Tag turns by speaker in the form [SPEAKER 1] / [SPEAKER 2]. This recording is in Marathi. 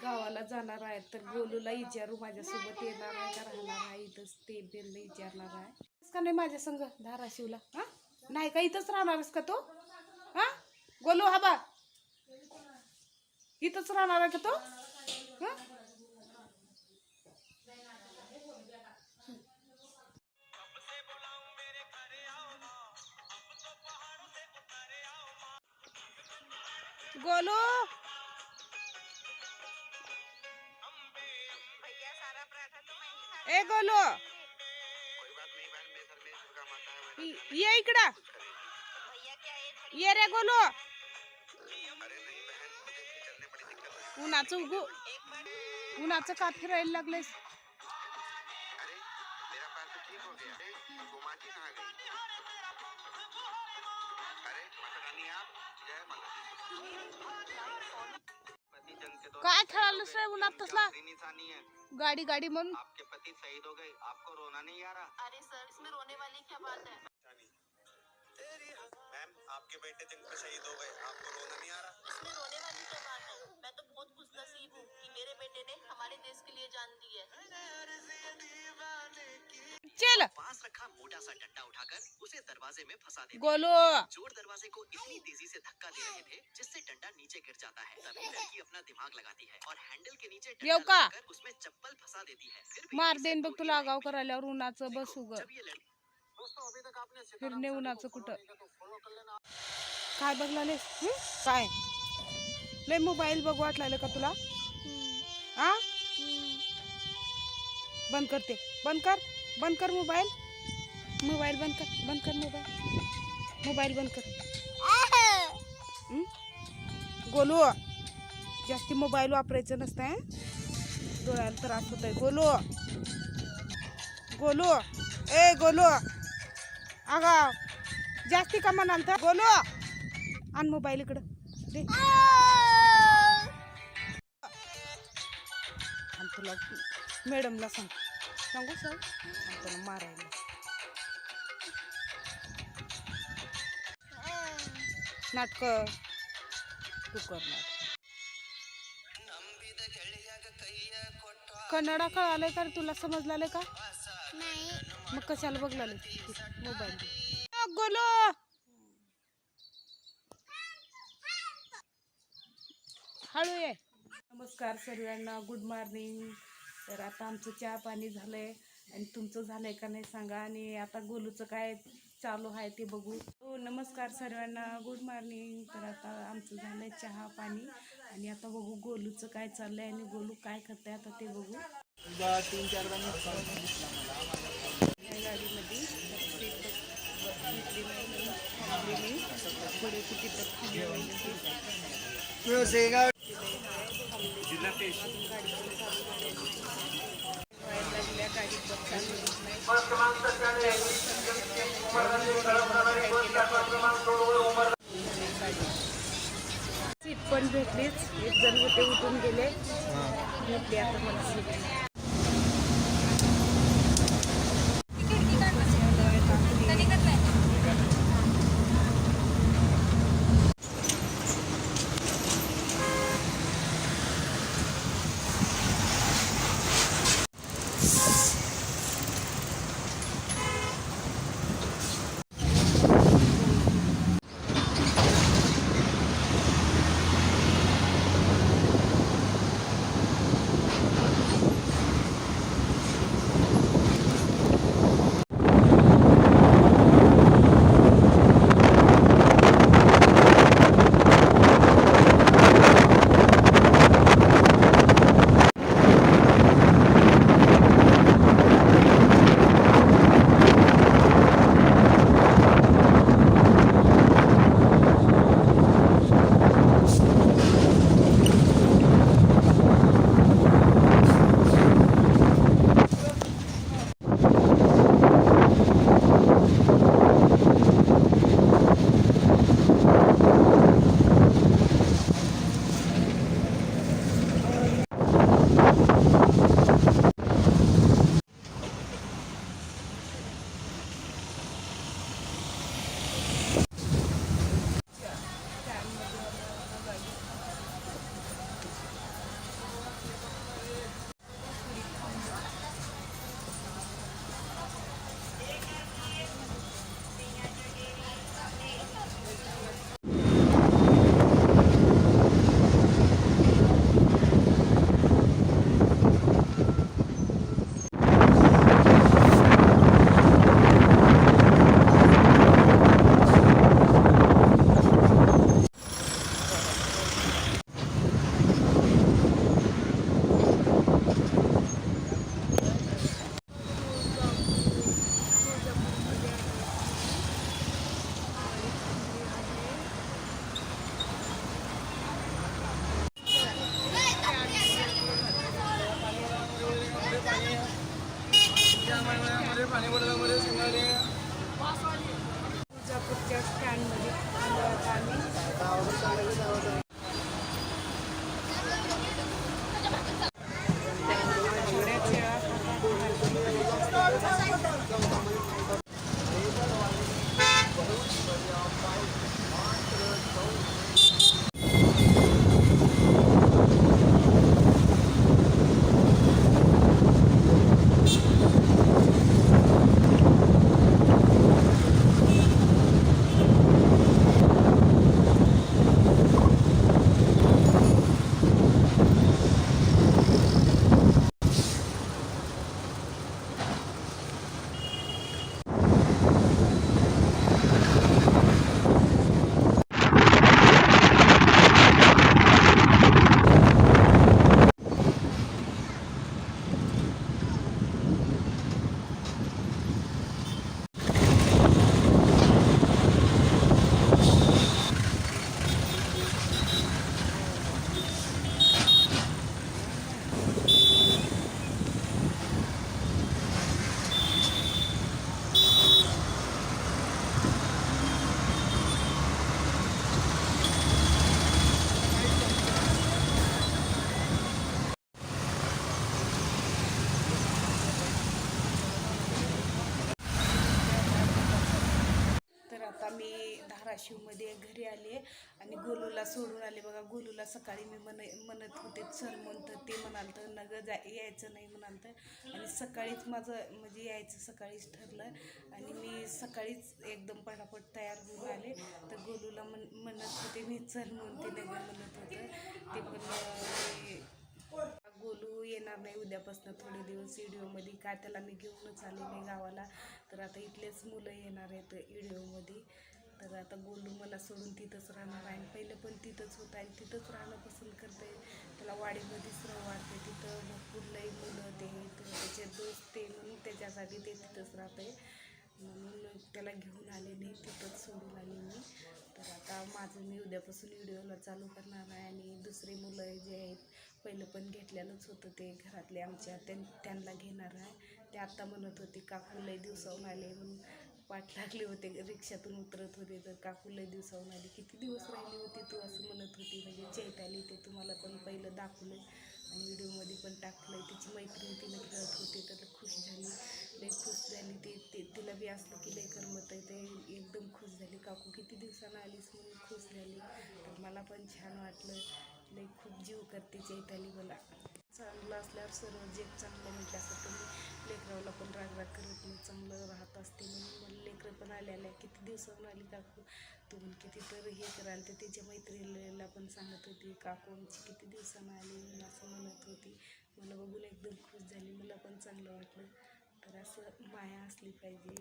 [SPEAKER 1] गावाला जाणार आहे, तर गोलूला विचारू माझ्यासोबत येणार आहे का राहणार आहे इथंच, ते बेलला विचारणार आहे का नाही माझ्या संग धाराशिवला. हा नाही का इथंच राहणारच का तो? हा गोलू हा बा इथंच राहणार आहे का तो? हा गोलू ए गोलू ये इकडं ये रे गोलू. उन्हाचं का फिरायला लागलेस? काय खेळालस रे उन्हात तसला? गाड़ी गाड़ी म्हणून
[SPEAKER 2] आपके पति शहीद हो गए, आपको रोना नहीं आ रहा? अरे सर, इसमें रोने वाली क्या बात है? मैम, आपके बेटे जंग में शहीद हो गए, आपको रोना नहीं आ रहा? इसमें रोने वाली क्या बात है? मैं तो बहुत खुशनसीब हूँ कि मेरे बेटे ने हमारे देश के लिए जान दी है।
[SPEAKER 1] चल
[SPEAKER 2] पास रखा मोटा सा डंडा उठाकर उसे दरवाजे में फंसा दे।
[SPEAKER 1] गोलू
[SPEAKER 2] चोर दरवाजे को इतनी तेजी से धक्का दे रहे थे जिससे डंडा नीचे गिर जाता है। तभी लड़की अपना दिमाग लगाती है और हैंडल के नीचे डंडा लगाकर उसमें चप्पल फंसा देती है। फिर
[SPEAKER 1] मार देन बघ तुला आगाव करायल्यावर उन्हाचं बस उग फिरणे उन्हाचं कुठं काय बघलालेस? काय लय मोबाईल बघ वाटलाय का तुला? हा बंद करते, बंद कर मोबाईल बंद कर मोबाईल बंद कर. गोलू जास्ती मोबाईल वापरायचं नसतंय, डोळ्याला त्रास होत आहे. गोलू ए गोलू अगा जास्ती का म्हणाल तर गोलू आण मोबाईल इकडं दे. आणि तुला मॅडमला सांगू सर तुला मारायला. नाटक तू करणार. कन्नडा कळालंय का तुला? समजलाय का? मग कशाला बघलाय मोबाईल? गोलू हळू ये. नमस्कार सर्वांना, गुड मॉर्निंग. तर आता आमचं चहा पाणी झालंय आणि तुमचं झालंय का नाही सांगा. आणि आता गोलूचं काय चालू आहे ते बघू. नमस्कार सर्वांना, गुड मॉर्निंग. तर आता आमचं झालंय चहा पाणी आणि आता बघू गोलूचं काय चाललंय आणि गोलू काय करतंय आता ते बघू.
[SPEAKER 3] 3-4
[SPEAKER 1] या गाडीमध्ये थोडे किती सीट पण भेटलीच. एक जण होते उठून गेले, भेटली आता मला सीट. तुळजापूरच्या स्टँडमध्ये आलो आता आम्ही. बऱ्याच वेळा तर आता मी धाराशिवमध्ये घरी आले आणि गोलूला सोडून आले बघा. गोलूला सकाळी मी म्हणत होते चल म्हणतं, ते म्हणाल तर नगं यायचं नाही म्हणाल तर. आणि सकाळीच माझं म्हणजे यायचं सकाळीच ठरलं आणि मी सकाळीच एकदम पटापट तयार होऊन आले. तर गोलूला म्हणत होते मी चल म्हणून, ते नगं म्हणत होतं ते पण. गोलू येणार नाही उद्यापासून थोडे दिवस व्हिडिओमध्ये, काय त्याला मी घेऊनच आले नाही गावाला. तर आता इथलेच मुलं येणार आहेत व्हिडिओमध्ये. तर आता गोलू मला सोडून तिथंच राहणार आहे. पहिलं पण तिथंच होतं आणि तिथंच राहणं पसंत करते. त्याला वाडीमध्येच वाटते, तिथं भरपूर लई मुलं ते त्याचे दोस्त ते, म्हणून त्याच्यासाठी ते तिथंच राहते. म्हणून त्याला घेऊन आले नाही, तिथंच सोडून आले मी. तर आता माझं मी उद्यापासून व्हिडिओला चालू करणार आहे. आणि दुसरे मुलं जे आहेत पहिलं पण घेतलेलंच होतं ते घरातले आमच्या, त्यांना घेणार आहे. ते आत्ता म्हणत होते काकू लई दिवसाहून आले म्हणून वाट लागले होते, रिक्षातून उतरत होते तर काकू लई दिवसाहून आली, किती दिवस राहिली होती तू असं म्हणत होती. म्हणजे चैताली ते तुम्हाला पण पहिलं दाखवलं आणि व्हिडिओमध्ये पण टाकलं. तिची मैत्रीण तिनं खेळत होते तर खुश झाली, लई खुश झाली. ते तिला बी असलं की लई करमत आहे, ते एकदम खुश झाली. काकू किती दिवसानं आलीस म्हणून खुश झाली. तर मला पण छान वाटलं, लई खूप जीव करते चैताली मला. चांगलं असल्यावर सर्व जग चांगलं म्हटल्यासारखं मी लेकरावला पण राग करत नाही, चांगलं राहत असते म्हणून. मला लेकरं पण आल्या किती दिवसाहून आली काकू तू म्हण, किती तर हे कराल. तर त्याच्या मैत्रिणीला पण सांगत होती काकू आमची किती दिवसानं आली म्हणून असं म्हणत होती. मला बघून एकदम खुश झाली, मला पण चांगलं वाटलं. तर असं माया असली पाहिजे.